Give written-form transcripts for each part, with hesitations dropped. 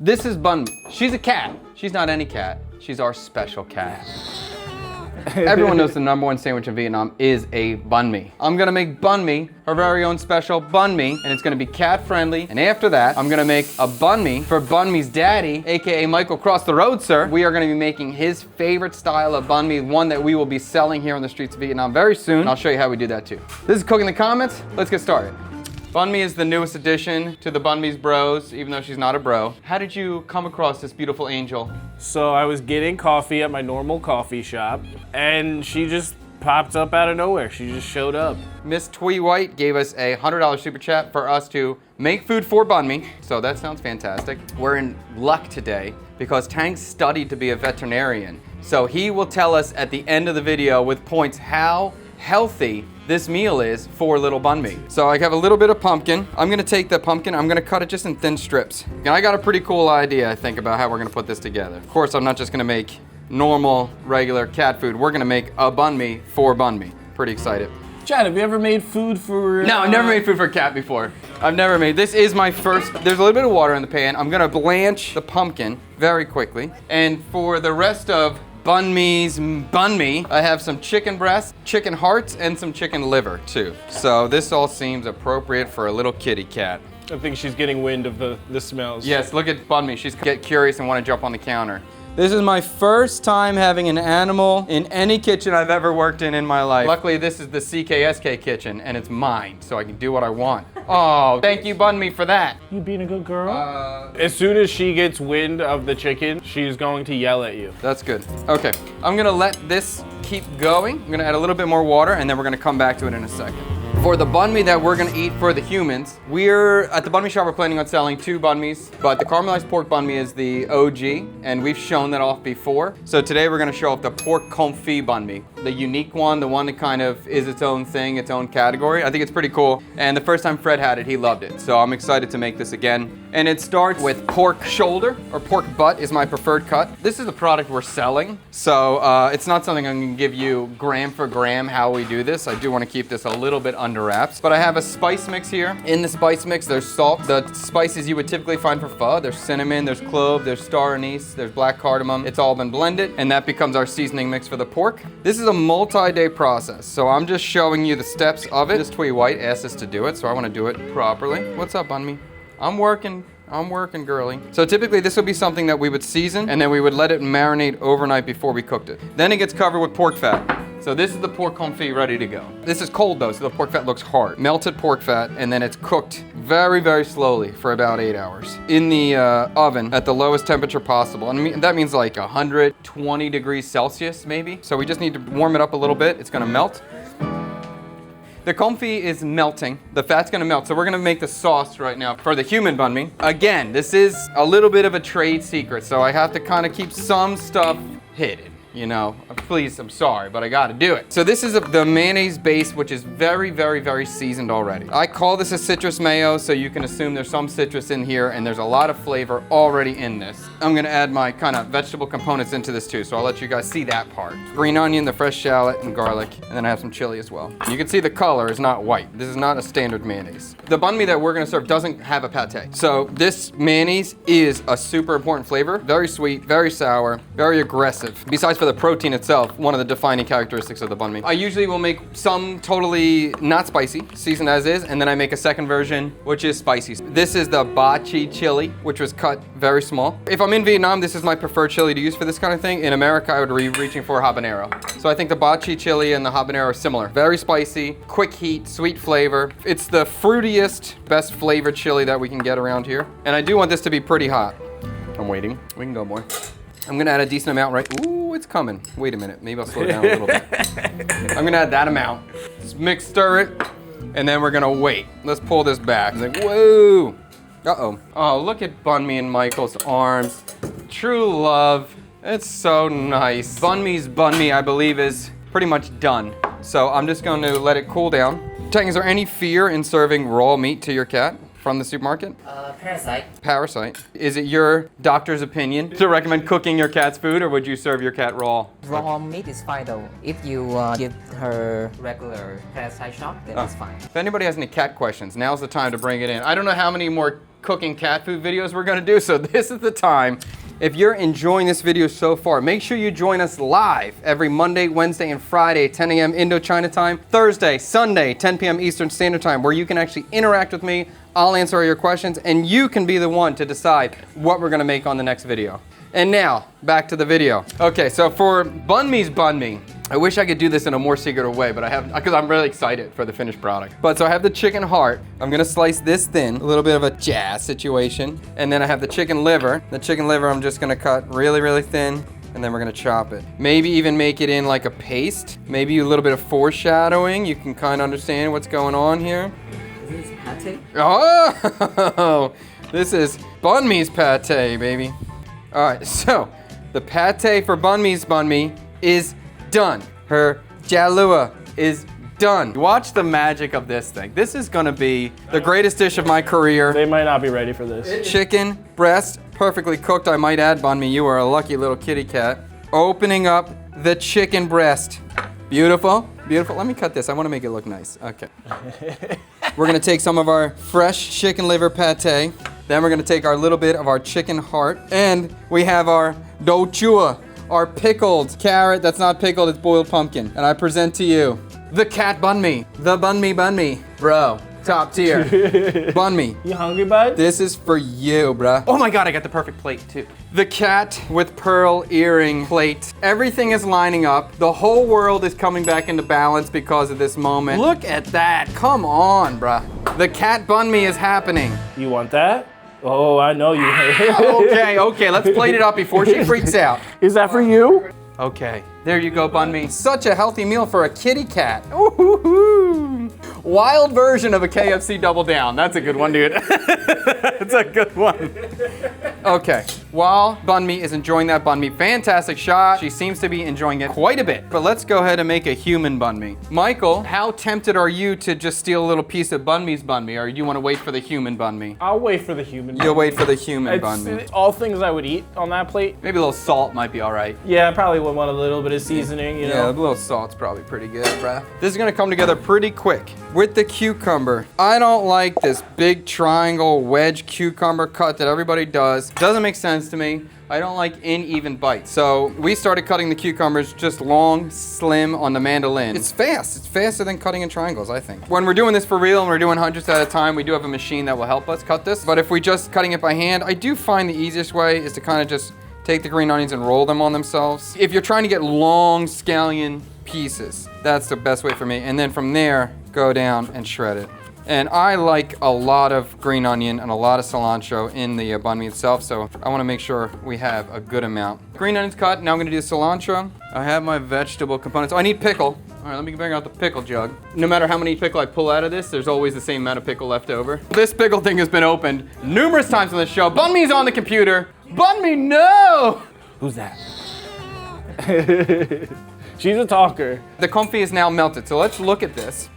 This is Bunme. She's a cat. She's not any cat. She's our special cat. Everyone knows the #1 sandwich in Vietnam is a banh mi. I'm gonna make banh mi, her very own special banh mi, and it's gonna be cat friendly. And after that, I'm gonna make a banh mi for Banh mi's daddy, AKA Michael across the road, sir. We are gonna be making his favorite style of banh mi, one that we will be selling here on the streets of Vietnam very soon. And I'll show you how we do that too. This is Cooking the Comments. Let's get started. Banh mi is the newest addition to the Banh mi's bros, even though she's not a bro. How did you come across this beautiful angel? So I was getting coffee at my normal coffee shop, and she just popped up out of nowhere. She just showed up. Miss Twee White gave us a $100 super chat for us to make food for Banh mi, so that sounds fantastic. We're in luck today because Tank studied to be a veterinarian, so he will tell us at the end of the video with points how healthy this meal is for little banh mi. So I have a little bit of pumpkin. I'm gonna take the pumpkin, I'm gonna cut it just in thin strips. And I got a pretty cool idea, I think, about how we're gonna put this together. Of course, I'm not just gonna make normal, regular cat food. We're gonna make a banh mi for banh mi. Pretty excited. Chad, have you ever made food for... No, I've never made food for a cat before. I've never made, this is my first, there's a little bit of water in the pan. I'm gonna blanch the pumpkin very quickly. And for the rest of Banh mi's banh mi, I have some chicken breasts, chicken hearts, and some chicken liver too. So this all seems appropriate for a little kitty cat. I think she's getting wind of the smells. Yes, look at Banh mi. She's get curious and want to jump on the counter. This is my first time having an animal in any kitchen I've ever worked in my life. Luckily, this is the CKSK kitchen, and it's mine, so I can do what I want. Oh, thank you, Banh mi, for that. You being a good girl? As soon as she gets wind of the chicken, she's going to yell at you. That's good. Okay, I'm gonna let this keep going. I'm gonna add a little bit more water, and then we're gonna come back to it in a second. For the banh mi that we're gonna eat for the humans, we're at the banh mi shop, we're planning on selling 2 banh mi's, but the caramelized pork banh mi is the OG, and we've shown that off before. So today we're gonna show off the pork confit banh mi, the unique one, the one that kind of is its own thing, its own category. I think it's pretty cool, and the first time Fred had it, he loved it. So I'm excited to make this again. And it starts with pork shoulder, or pork butt is my preferred cut. This is the product we're selling, so it's not something I'm gonna give you gram for gram how we do this. I do wanna keep this a little bit under wraps. But I have a spice mix here. In the spice mix, there's salt, the spices you would typically find for pho. There's cinnamon, there's clove, there's star anise, there's black cardamom. It's all been blended, and that becomes our seasoning mix for the pork. This is a multi-day process, so I'm just showing you the steps of it. Miss Twee White asked us to do it, so I wanna do it properly. What's up, Banh mi? I'm working, girly. So typically this would be something that we would season, and then we would let it marinate overnight before we cooked it. Then it gets covered with pork fat. So this is the pork confit ready to go. This is cold though, so the pork fat looks hard. Melted pork fat, and then it's cooked very, very slowly for about 8 hours in the oven at the lowest temperature possible. And that means like 120 degrees Celsius maybe. So we just need to warm it up a little bit. It's gonna melt. The confit is melting. The fat's gonna melt. So we're gonna make the sauce right now for the human banh mi. Again, this is a little bit of a trade secret, so I have to kind of keep some stuff hidden. You know, please, I'm sorry, but I gotta do it. So this is the mayonnaise base, which is very, very, very seasoned already. I call this a citrus mayo, so you can assume there's some citrus in here, and there's a lot of flavor already in this. I'm gonna add my kind of vegetable components into this too, so I'll let you guys see that part. Green onion, the fresh shallot, and garlic, and then I have some chili as well. You can see the color is not white. This is not a standard mayonnaise. The banh mi that we're gonna serve doesn't have a pate. So this mayonnaise is a super important flavor. Very sweet, very sour, very aggressive. Besides for the protein itself, one of the defining characteristics of the banh mi. I usually will make some totally not spicy, seasoned as is, and then I make a second version, which is spicy. This is the ba chi chili, which was cut very small. If I'm in Vietnam, this is my preferred chili to use for this kind of thing. In America, I would be reaching for habanero. So I think the ba chi chili and the habanero are similar. Very spicy, quick heat, sweet flavor. It's the fruitiest, best flavored chili that we can get around here. And I do want this to be pretty hot. I'm waiting. We can go more. I'm gonna add a decent amount ooh, it's coming. Wait a minute, maybe I'll slow it down a little bit. I'm gonna add that amount. Just mix, stir it, and then we're gonna wait. Let's pull this back. It's like, whoa. Uh-oh. Oh, look at Banh mi in Michael's arms. True love. It's so nice. Banh mi's banh mi, I believe, is pretty much done. So I'm just going to let it cool down. Tang, is there any fear in serving raw meat to your cat from the supermarket? Parasite. Parasite. Is it your doctor's opinion to recommend cooking your cat's food, or would you serve your cat raw? Raw meat is fine though. If you give her regular parasite shot, then it's fine. If anybody has any cat questions, now's the time to bring it in. I don't know how many more cooking cat food videos we're gonna do, so this is the time. If you're enjoying this video so far, make sure you join us live every Monday, Wednesday, and Friday, 10 a.m. Indochina time, Thursday, Sunday, 10 p.m. Eastern Standard Time, where you can actually interact with me. I'll answer all your questions, and you can be the one to decide what we're gonna make on the next video. And now, back to the video. Okay, so for bunme's banh mi, I wish I could do this in a more secretive way, but I have, because I'm really excited for the finished product. But so I have the chicken heart. I'm gonna slice this thin, a little bit of a jazz situation. And then I have the chicken liver. The chicken liver I'm just gonna cut really, really thin, and then we're gonna chop it. Maybe even make it in like a paste. Maybe a little bit of foreshadowing. You can kind of understand what's going on here. Is this pate? Oh, this is banh mi's pate, baby. All right, so the pate for bunme's banh mi is done. Her jalua is done. Watch the magic of this thing. This is gonna be the greatest dish of my career. They might not be ready for this. Chicken breast, perfectly cooked, I might add, banh mi. You are a lucky little kitty cat. Opening up the chicken breast. Beautiful, beautiful. Let me cut this. I wanna make it look nice. Okay. We're gonna take some of our fresh chicken liver pate. Then we're gonna take our little bit of our chicken heart. And we have our do chua, our pickled carrot that's not pickled, it's boiled pumpkin. And I present to you the cat banh mi, the banh mi. Bro, top tier. Banh mi. You hungry, bud? This is for you, bruh. Oh my God, I got the perfect plate too. The cat with pearl earring plate. Everything is lining up. The whole world is coming back into balance because of this moment. Look at that, come on, bruh. The cat banh mi is happening. You want that? Oh, I know you. Okay, let's plate it up before she freaks out. Is that for you? Okay, there you go, banh mi. Such a healthy meal for a kitty cat. Ooh-hoo-hoo. Wild version of a KFC Double Down. That's a good one, dude. That's a good one. Okay, while banh mi is enjoying that banh mi, fantastic shot. She seems to be enjoying it quite a bit. But let's go ahead and make a human banh mi. Michael, how tempted are you to just steal a little piece of banh mi's banh mi, or do you want to wait for the human banh mi? I'll wait for the human. You'll wait for the human banh mi. It's all things I would eat on that plate. Maybe a little salt might be all right. Yeah, I probably would want a little bit of seasoning, you know? Yeah, a little salt's probably pretty good, bruh. This is gonna come together pretty quick. With the cucumber, I don't like this big triangle wedge cucumber cut that everybody does. Doesn't make sense to me. I don't like uneven bites. So we started cutting the cucumbers just long, slim on the mandolin. It's fast. It's faster than cutting in triangles, I think. When we're doing this for real and we're doing hundreds at a time, we do have a machine that will help us cut this. But if we just cutting it by hand, I do find the easiest way is to kind of just take the green onions and roll them on themselves. If you're trying to get long scallion pieces, that's the best way for me. And then from there, go down and shred it. And I like a lot of green onion and a lot of cilantro in the banh mi itself, so I wanna make sure we have a good amount. Green onions cut, now I'm gonna do cilantro. I have my vegetable components. Oh, I need pickle. All right, let me bring out the pickle jug. No matter how many pickle I pull out of this, there's always the same amount of pickle left over. This pickle thing has been opened numerous times on the show. Banh mi's on the computer. Banh mi, no! Who's that? She's a talker. The confit is now melted, so let's look at this.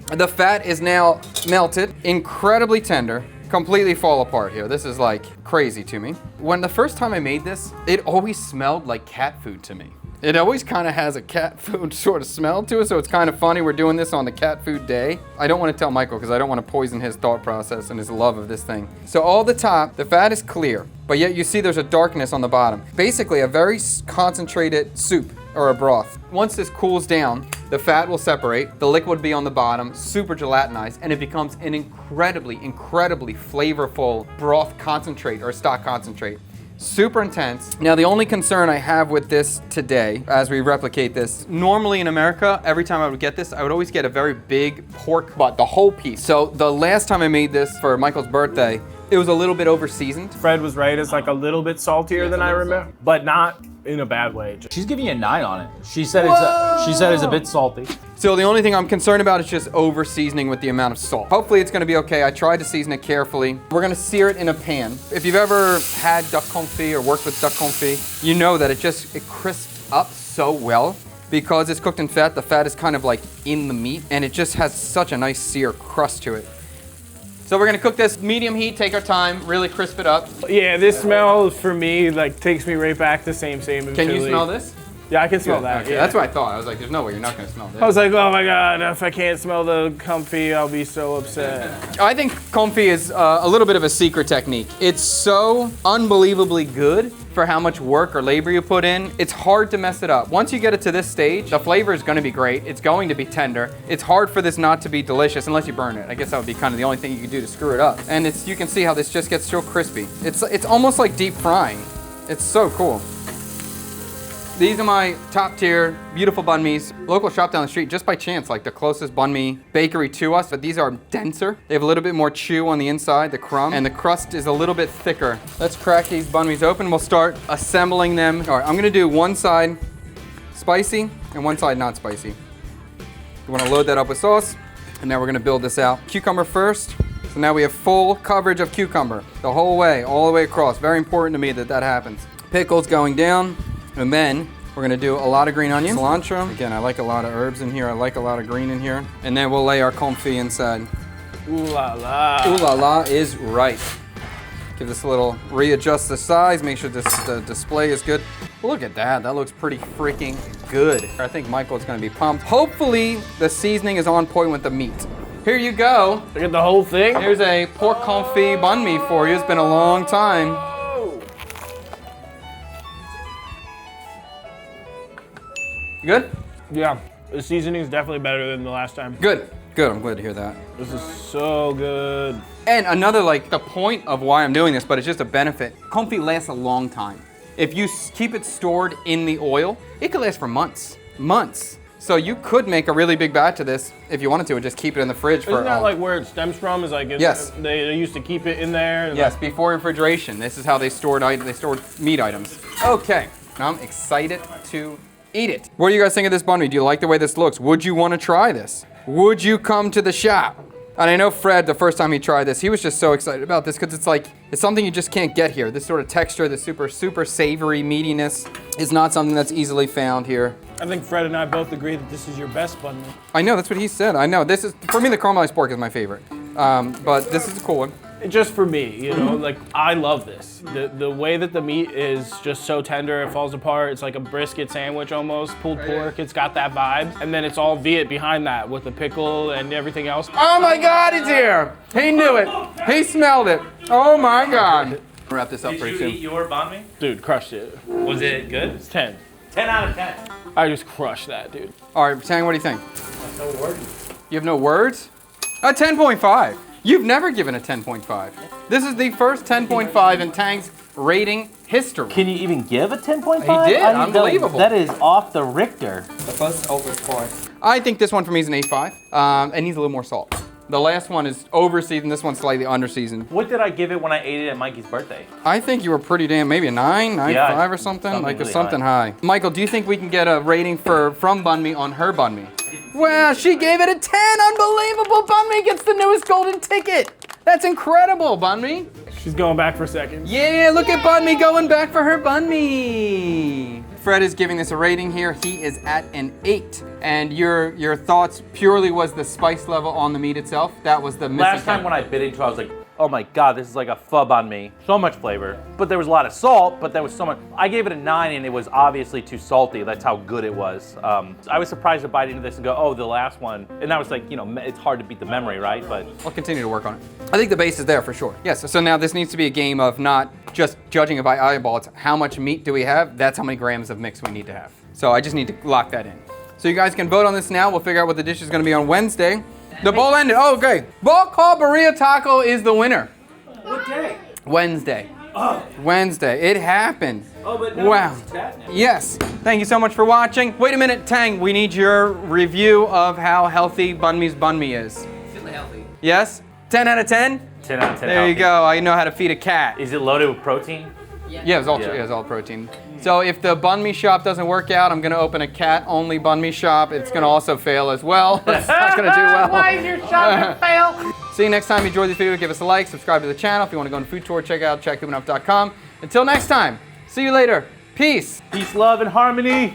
The fat is now melted, incredibly tender, completely fall apart here. This is like crazy to me. When the first time I made this, it always smelled like cat food to me. It always kind of has a cat food sort of smell to it, so it's kind of funny we're doing this on the cat food day. I don't want to tell Michael because I don't want to poison his thought process and his love of this thing. So all the top, the fat is clear, but yet you see there's a darkness on the bottom. Basically a very concentrated soup or a broth. Once this cools down, the fat will separate, the liquid will be on the bottom, super gelatinized, and it becomes an incredibly, incredibly flavorful broth concentrate or stock concentrate. Super intense. Now the only concern I have with this today, as we replicate this, normally in America, every time I would get this, I would always get a very big pork butt, the whole piece. So the last time I made this for Michael's birthday, it was a little bit over seasoned. Fred was right, it's like a little bit saltier than I remember, but not in a bad way. She's giving you a 9 on it. She said it's a bit salty. So the only thing I'm concerned about is just over seasoning with the amount of salt. Hopefully it's gonna be okay. I tried to season it carefully. We're gonna sear it in a pan. If you've ever had duck confit or worked with duck confit, you know that it crisps up so well. Because it's cooked in fat, the fat is kind of like in the meat, and it just has such a nice sear crust to it. So we're gonna cook this medium heat, take our time, really crisp it up. Yeah, this smell for me like takes me right back to same in Can Philly. you smell this? Yeah, I can smell that. Okay, Yeah. that's what I thought. I was like, there's no way you're not gonna smell this. I was like, oh my god, if I can't smell the comfy, I'll be so upset. I think confit is a little bit of a secret technique. It's so unbelievably good for how much work or labor you put in. It's hard to mess it up. Once you get it to this stage, the flavor is going to be great. It's going to be tender. It's hard for this not to be delicious unless you burn it. I guess that would be kind of the only thing you could do to screw it up. And you can see how this just gets so crispy. It's almost like deep frying. It's so cool. These are my top tier, beautiful banh mi's. Local shop down the street, just by chance, like the closest banh mi bakery to us, but these are denser. They have a little bit more chew on the inside, the crumb, and the crust is a little bit thicker. Let's crack these banh mi's open. We'll start assembling them. All right, I'm gonna do one side spicy and one side not spicy. You wanna load that up with sauce, and now we're gonna build this out. Cucumber first. So now we have full coverage of cucumber the whole way, all the way across. Very important to me that that happens. Pickles going down. And then we're gonna do a lot of green onion, cilantro. Again, I like a lot of herbs in here. I like a lot of green in here. And then we'll lay our confit inside. Ooh la la. Ooh la la is right. Give this a little, readjust the size, make sure the display is good. Look at that, that looks pretty freaking good. I think Michael's gonna be pumped. Hopefully the seasoning is on point with the meat. Here you go. Look at the whole thing. Here's a pork confit banh mi for you. It's been a long time. Good? Yeah, the seasoning is definitely better than the last time. Good. Good, I'm glad to hear that. This is so good. And another, like, the point of why I'm doing this, but it's just a benefit. Confit lasts a long time. If you keep it stored in the oil, it could last for months. Months. So you could make a really big batch of this if you wanted to and just keep it in the fridge for... Isn't that like where it stems from? Is like yes. They used to keep it in there? And yes, before refrigeration. This is how they stored meat items. Okay, now I'm excited to eat it. What do you guys think of this banh mi? Do you like the way this looks? Would you want to try this? Would you come to the shop? And I know Fred, the first time he tried this, he was just so excited about this because it's something you just can't get here. This sort of texture, this super savory meatiness is not something that's easily found here. I think Fred and I both agree that this is your best banh mi. I know, that's what he said. I know, this is, for me, the caramelized pork is my favorite. But this is a cool one. Just for me, you know, like I love this. The way that the meat is just so tender, it falls apart. It's like a brisket sandwich almost, pulled pork. It's got that vibe. And then it's all Viet behind that with the pickle and everything else. Oh my God, it's here. He knew it. He smelled it. Oh my God. Wrap this up pretty soon. Did you eat your banh mi? Dude, crushed it. Was it good? It's 10. 10 out of 10. I just crushed that, dude. All right, Tang, what do you think? No words. You have no words? A 10.5. You've never given a 10.5. This is the first 10.5 in Tang's rating history. Can you even give a 10.5? He did, unbelievable. That is off the Richter. The first overscore. I think this one for me is an 8.5. It needs a little more salt. The last one is over-seasoned, this one's slightly under-seasoned. What did I give it when I ate it at Mikey's birthday? I think you were pretty damn, maybe a 9, 9.5 Yeah, or something. something Like really something high. Michael, do you think we can get a rating from Banh Mi on her Banh Mi? Well, she gave it a 10. Unbelievable. Banh Mi gets the newest golden ticket. That's incredible, Banh Mi. She's going back for seconds. Yeah, look at Banh Mi going back for her Banh Mi. Fred is giving this a rating here. He is at an 8. And your thoughts purely was the spice level on the meat itself. That was the missing Last time part. when I bit into it, I was like, oh my God, this is like a pho banh mi. So much flavor. But there was a lot of salt, but there was so much. I gave it a 9 and it was obviously too salty. That's how good it was. I was surprised to bite into this and go, oh, the last one. And I was like, you know, it's hard to beat the memory, right? But I'll continue to work on it. I think the base is there for sure. Yes, so now this needs to be a game of not just judging it by eyeball. It's how much meat do we have? That's how many grams of mix we need to have. So I just need to lock that in. So you guys can vote on this now. We'll figure out what the dish is gonna be on Wednesday. The bowl ended, oh, okay. Bowl called Burrito Taco is the winner. what day? Wednesday. Wednesday, it happened. Oh, but no, Wow. Yes, thank you so much for watching. Wait a minute, Tang, we need your review of how healthy Banh Mi's Banh Mi is. Really healthy. Yes? 10 out of 10? 10 out of 10 There you healthy. go, I know how to feed a cat. Is it loaded with protein? Yeah, it's all, Yeah. it's all protein. So if the Banh Mi shop doesn't work out, I'm gonna open a cat-only Banh Mi shop. It's gonna also fail as well. It's not gonna do well. Why is your shop gonna fail? See you next time. If you enjoyed this video, give us a like, subscribe to the channel. If you want to go on a food tour, check out checkhumanup.com. Until next time, see you later. Peace. Peace, love, and harmony.